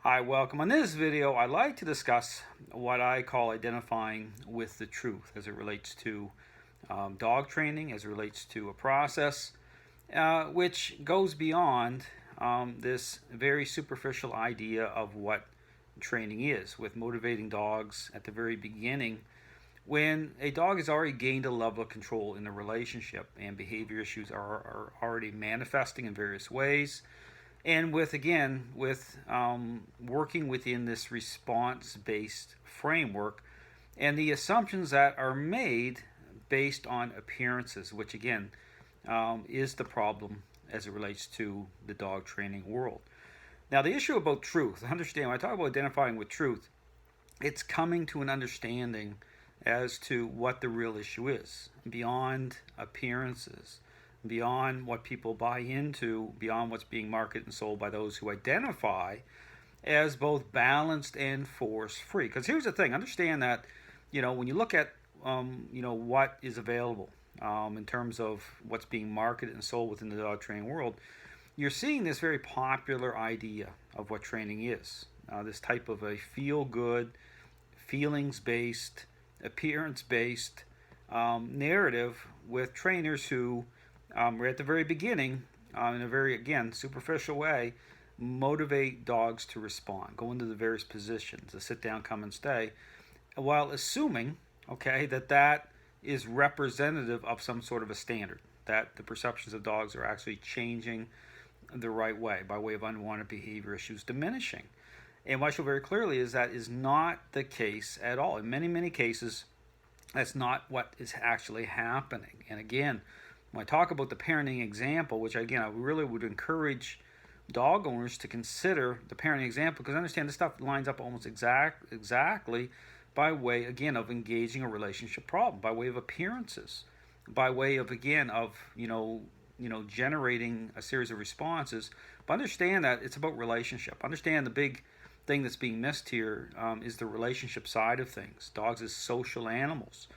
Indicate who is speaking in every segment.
Speaker 1: Hi, welcome. On this video, I'd like to discuss what I call identifying with the truth as it relates to dog training, as it relates to a process which goes beyond this very superficial idea of what training is, with motivating dogs at the very beginning when a dog has already gained a level of control in the relationship and behavior issues are already manifesting in various ways, and with working within this response-based framework and the assumptions that are made based on appearances, which again is the problem as it relates to the dog training world. Now, the issue about truth, understand when I talk about identifying with truth, it's coming to an understanding as to what the real issue is beyond appearances, beyond what people buy into, beyond what's being marketed and sold by those who identify as both balanced and force free. Because here's the thing, understand that when you look at what is available in terms of what's being marketed and sold within the dog training world, you're seeing this very popular idea of what training is. This type of a feel-good, feelings-based, appearance-based narrative with trainers who, right at the very beginning, in a very, again, superficial way, motivate dogs to respond, go into the various positions, the sit down, come and stay, while assuming, that is representative of some sort of a standard, that the perceptions of dogs are actually changing the right way by way of unwanted behavior issues diminishing. And what I show very clearly is that is not the case at all. In many, many cases, that's not what is actually happening. And again, when I talk about the parenting example, which again, I really would encourage dog owners to consider the parenting example, because understand this stuff lines up almost exactly by way, again, of engaging a relationship problem, by way of appearances, by way of, again, of, generating a series of responses. But understand that it's about relationship. Understand the big thing that's being missed here is the relationship side of things. Dogs as social animals.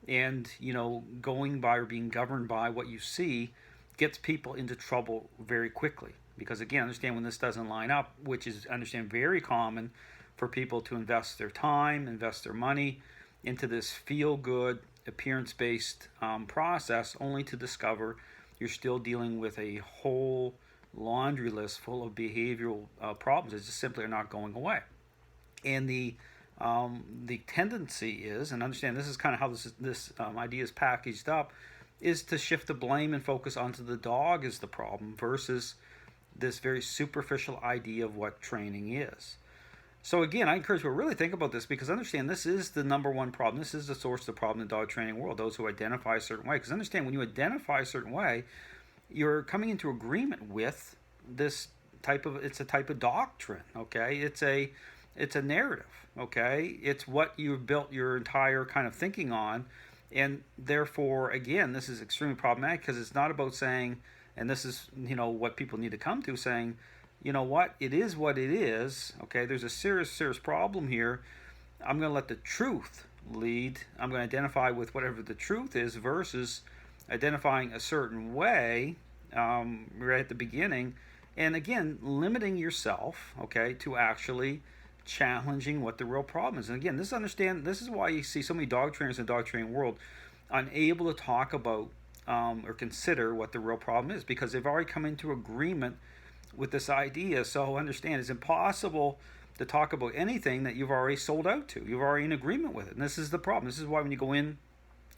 Speaker 1: And, going by or being governed by what you see gets people into trouble very quickly. Because, again, understand when this doesn't line up, which is, understand, very common for people to invest their time, invest their money into this feel-good, appearance-based process, only to discover you're still dealing with a whole laundry list full of behavioral problems that just simply are not going away. And the tendency is, and understand this is kind of how this idea is packaged up, is to shift the blame and focus onto the dog as the problem versus this very superficial idea of what training is. So again, I encourage you to really think about this, because understand this is the number one problem. This is the source of the problem in the dog training world, those who identify a certain way. Because understand, when you identify a certain way, you're coming into agreement with this it's a type of doctrine, It's a narrative, It's what you've built your entire kind of thinking on. And therefore, again, this is extremely problematic, because it's not about saying, and this is, what people need to come to, saying, it is what it is, there's a serious problem here. I'm going to let the truth lead. I'm going to identify with whatever the truth is versus identifying a certain way right at the beginning. And again, limiting yourself, to actually challenging what the real problem is. And again, this is why you see so many dog trainers in the dog training world unable to talk about or consider what the real problem is, because they've already come into agreement with this idea. So understand, it's impossible to talk about anything that you've already sold out to. You're already in agreement with it. And this is the problem. This is why when you go in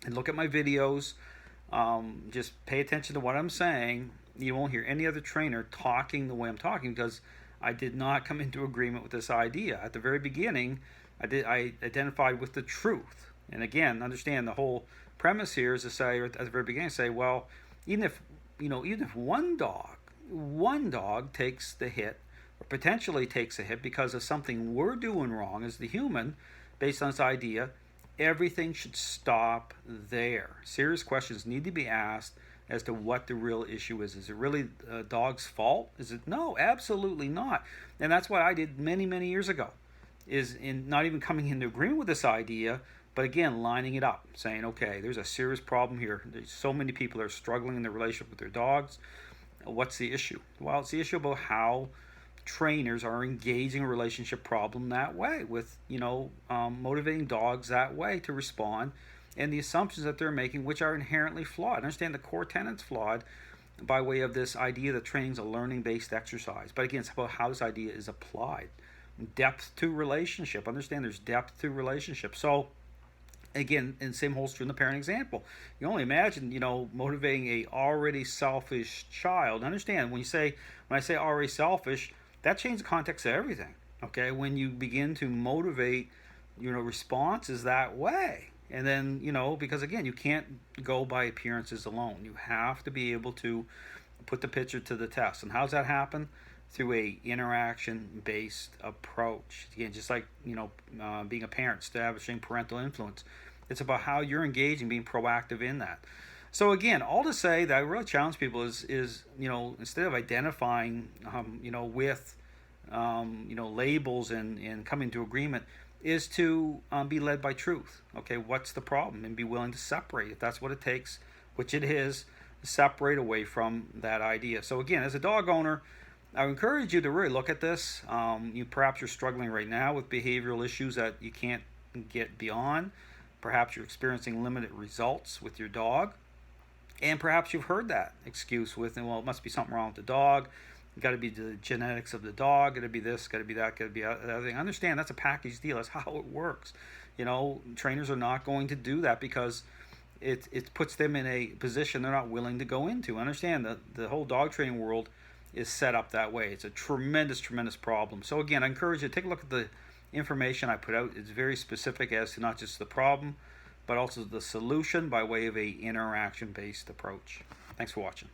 Speaker 1: and look at my videos, just pay attention to what I'm saying. You won't hear any other trainer talking the way I'm talking, because I did not come into agreement with this idea. At the very beginning, I identified with the truth. And again, understand the whole premise here is to say, or at the very beginning, say, well, even if one dog takes the hit, or potentially takes a hit because of something we're doing wrong as the human, based on this idea, everything should stop there. Serious questions need to be asked as to what the real issue is. Is it really a dog's fault? Is it? No, absolutely not. And that's what I did many, many years ago, is in not even coming into agreement with this idea, but again, lining it up, saying, there's a serious problem here. There's so many people that are struggling in their relationship with their dogs. What's the issue? Well, it's the issue about how trainers are engaging a relationship problem that way with, motivating dogs that way to respond, and the assumptions that they're making, which are inherently flawed. Understand the core tenet's flawed by way of this idea that training is a learning-based exercise. But again, it's about how this idea is applied. Depth to relationship. Understand there's depth to relationship. So again, and same holds true in the parent example. You only imagine, motivating a already selfish child. Understand when I say already selfish, that changes the context of everything. Okay, when you begin to motivate, responses that way. And then, because again, you can't go by appearances alone. You have to be able to put the picture to the test. And how does that happen? Through a interaction-based approach. Again, just like, being a parent, establishing parental influence. It's about how you're engaging, being proactive in that. So again, all to say that I really challenge people is instead of identifying, with, labels and coming to agreement, is to be led by truth. Okay, what's the problem? And be willing to separate, if that's what it takes, which it is, separate away from that idea. So again, as a dog owner, I would encourage you to really look at this. Perhaps you're struggling right now with behavioral issues that you can't get beyond. Perhaps you're experiencing limited results with your dog. And perhaps you've heard that excuse with, well, it must be something wrong with the dog. It's got to be the genetics of the dog. Got to be this, got to be that, got to be that other thing. Understand that's a package deal. That's how it works. Trainers are not going to do that because it puts them in a position they're not willing to go into. Understand that the whole dog training world is set up that way. It's a tremendous problem. So again, I encourage you to take a look at the information I put out. It's very specific as to not just the problem, but also the solution by way of a interaction-based approach. Thanks for watching.